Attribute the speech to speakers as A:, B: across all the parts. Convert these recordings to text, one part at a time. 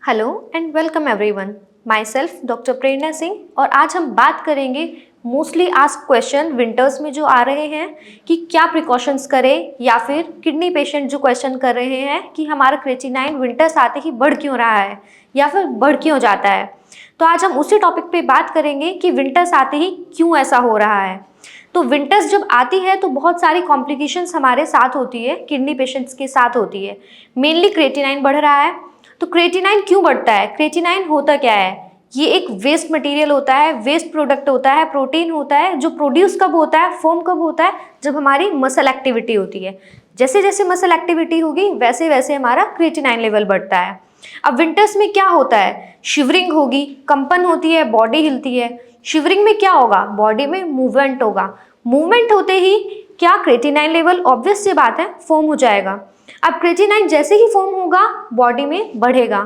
A: Hello and welcome everyone. Myself doctor Prerna Singh और आज हम बात करेंगे मोस्टली आस्क्ड क्वेश्चन विंटर्स में जो आ रहे हैं कि क्या प्रिकॉशंस करें, या फिर किडनी पेशेंट जो क्वेश्चन कर रहे हैं कि हमारा क्रेटिनाइन विंटर्स आते ही बढ़ क्यों रहा है या फिर बढ़ क्यों जाता है। तो आज हम उसी टॉपिक पे बात करेंगे कि विंटर्स आते ही क्यों ऐसा हो रहा है। तो विंटर्स जब आती है तो बहुत सारी कॉम्प्लिकेशंस हमारे साथ होती है, किडनी पेशेंट्स के साथ होती है। मेनली क्रेटिनाइन बढ़ रहा है। तो क्रेटिनाइन क्यों बढ़ता है? क्रेटिनाइन होता क्या है? ये एक वेस्ट मटेरियल होता है, वेस्ट प्रोडक्ट होता है, प्रोटीन होता है जो प्रोड्यूस कब होता है, फॉर्म कब होता है, जब हमारी मसल एक्टिविटी होती है। जैसे जैसे मसल एक्टिविटी होगी वैसे वैसे हमारा क्रेटिनाइन लेवल बढ़ता है। अब विंटर्स में क्या होता है? शिवरिंग होगी, कंपन होती है, बॉडी हिलती है। शिवरिंग में क्या होगा? बॉडी में मूवमेंट होगा। मूवमेंट होते ही क्या क्रेटिनाइन लेवल ऑब्वियस सी बात है फॉर्म हो जाएगा। अब क्रेटिनाइन जैसे ही फॉर्म होगा बॉडी में बढ़ेगा।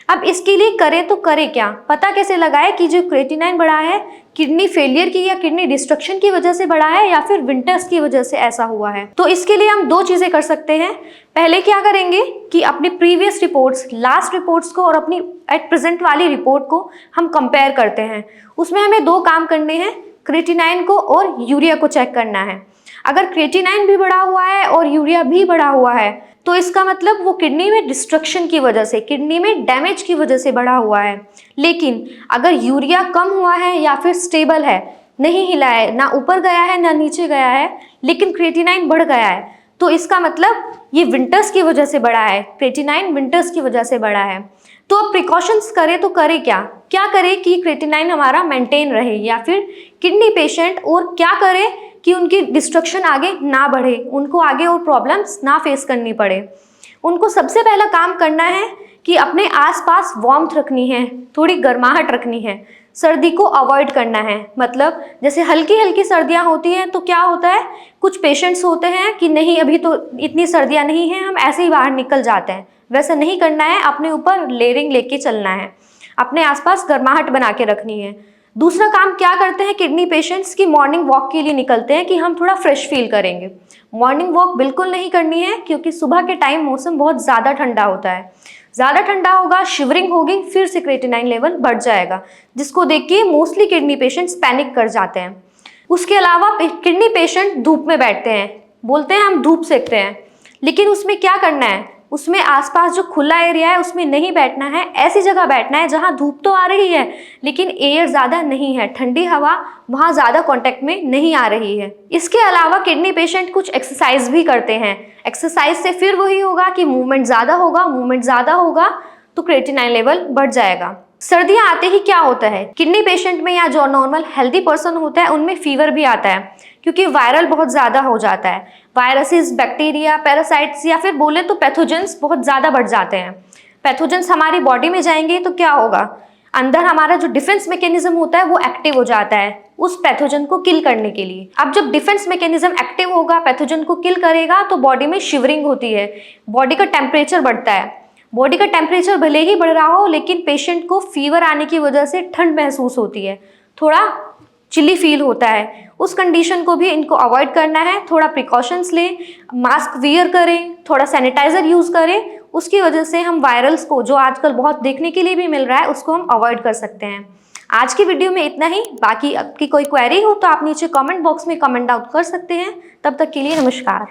A: अब इसके लिए करें तो करें क्या? पता कैसे लगाए कि जो क्रेटिनाइन बढ़ा है किडनी फेलियर की या किडनी डिस्ट्रक्शन की वजह से बढ़ा है या फिर विंटर्स की वजह से ऐसा हुआ है? तो इसके लिए हम दो चीजें कर सकते हैं। पहले क्या करेंगे कि अपनी प्रीवियस रिपोर्ट्स, लास्ट रिपोर्ट्स को और अपनी एट प्रेजेंट वाली रिपोर्ट को हम कंपेयर करते हैं। उसमें हमें दो काम करने हैं, क्रेटिनाइन को और यूरिया को चेक करना है। अगर क्रेटिनाइन भी बढ़ा हुआ है और यूरिया भी बढ़ा हुआ है तो इसका मतलब वो किडनी में डिस्ट्रक्शन की वजह से, किडनी में डैमेज की वजह से बढ़ा हुआ है। लेकिन अगर यूरिया कम हुआ है या फिर स्टेबल है, नहीं हिला है, ना ऊपर गया है ना नीचे गया है, लेकिन क्रेटिनाइन बढ़ गया है, तो इसका मतलब ये विंटर्स की वजह से बढ़ा है। क्रेटिनाइन विंटर्स की वजह से बढ़ा है। तो अब प्रिकॉशंस करें तो करें क्या? क्या करें कि क्रेटिनाइन हमारा मेंटेन रहे, या फिर किडनी पेशेंट और क्या करें कि उनकी डिस्ट्रक्शन आगे ना बढ़े, उनको आगे और प्रॉब्लम्स ना फेस करनी पड़े। उनको सबसे पहला काम करना है कि अपने आसपास वार्मथ रखनी है, थोड़ी गर्माहट रखनी है, सर्दी को अवॉइड करना है। मतलब जैसे हल्की हल्की सर्दियां होती हैं तो क्या होता है, कुछ पेशेंट्स होते हैं कि नहीं अभी तो इतनी सर्दियां नहीं हैं, हम ऐसे ही बाहर निकल जाते हैं। वैसा नहीं करना है, अपने ऊपर लेयरिंग लेके चलना है, अपने आसपास गर्माहट बना के रखनी है। दूसरा काम क्या करते हैं किडनी पेशेंट्स की, मॉर्निंग वॉक के लिए निकलते हैं कि हम थोड़ा फ्रेश फील करेंगे। मॉर्निंग वॉक बिल्कुल नहीं करनी है क्योंकि सुबह के टाइम मौसम बहुत ज़्यादा ठंडा होता है। ज़्यादा ठंडा होगा, शिवरिंग होगी, फिर से क्रेटिनाइन लेवल बढ़ जाएगा, जिसको देख के मोस्टली किडनी पेशेंट्स पैनिक कर जाते हैं। उसके अलावा किडनी पेशेंट धूप में बैठते हैं, बोलते हैं हम धूप सेकते हैं, लेकिन उसमें क्या करना है, उसमें आसपास जो खुला एरिया है उसमें नहीं बैठना है। ऐसी जगह बैठना है जहां धूप तो आ रही है लेकिन एयर ज़्यादा नहीं है, ठंडी हवा वहां ज़्यादा कांटेक्ट में नहीं आ रही है। इसके अलावा किडनी पेशेंट कुछ एक्सरसाइज भी करते हैं। एक्सरसाइज से फिर वही होगा कि मूवमेंट ज़्यादा होगा, मूवमेंट ज़्यादा होगा तो क्रेटिनाइन लेवल बढ़ जाएगा। सर्दियां आते ही क्या होता है किडनी पेशेंट में या जो नॉर्मल हेल्दी पर्सन होता है उनमें फीवर भी आता है, क्योंकि वायरल बहुत ज़्यादा हो जाता है। वायरसेस, बैक्टीरिया, पैरासाइट्स या फिर बोले तो पैथोजेंस बहुत ज़्यादा बढ़ जाते हैं। पैथोजेंस हमारी बॉडी में जाएंगे तो क्या होगा, अंदर हमारा जो डिफेंस मैकेनिज्म होता है वो एक्टिव हो जाता है उस पैथोजन को किल करने के लिए। अब जब डिफेंस मैकेनिज्म एक्टिव होगा, पैथोजन को किल करेगा, तो बॉडी में शिवरिंग होती है, बॉडी का टेम्परेचर बढ़ता है। बॉडी का टेम्परेचर भले ही बढ़ रहा हो लेकिन पेशेंट को फीवर आने की वजह से ठंड महसूस होती है, थोड़ा चिली फील होता है। उस कंडीशन को भी इनको अवॉइड करना है। थोड़ा प्रिकॉशंस लें, मास्क वियर करें, थोड़ा सैनिटाइजर यूज़ करें। उसकी वजह से हम वायरल्स को, जो आजकल बहुत देखने के लिए भी मिल रहा है, उसको हम अवॉइड कर सकते हैं। आज की वीडियो में इतना ही। बाकी आपकी कोई क्वेरी हो तो आप नीचे कमेंट बॉक्स में कमेंट आउट कर सकते हैं। तब तक के लिए नमस्कार।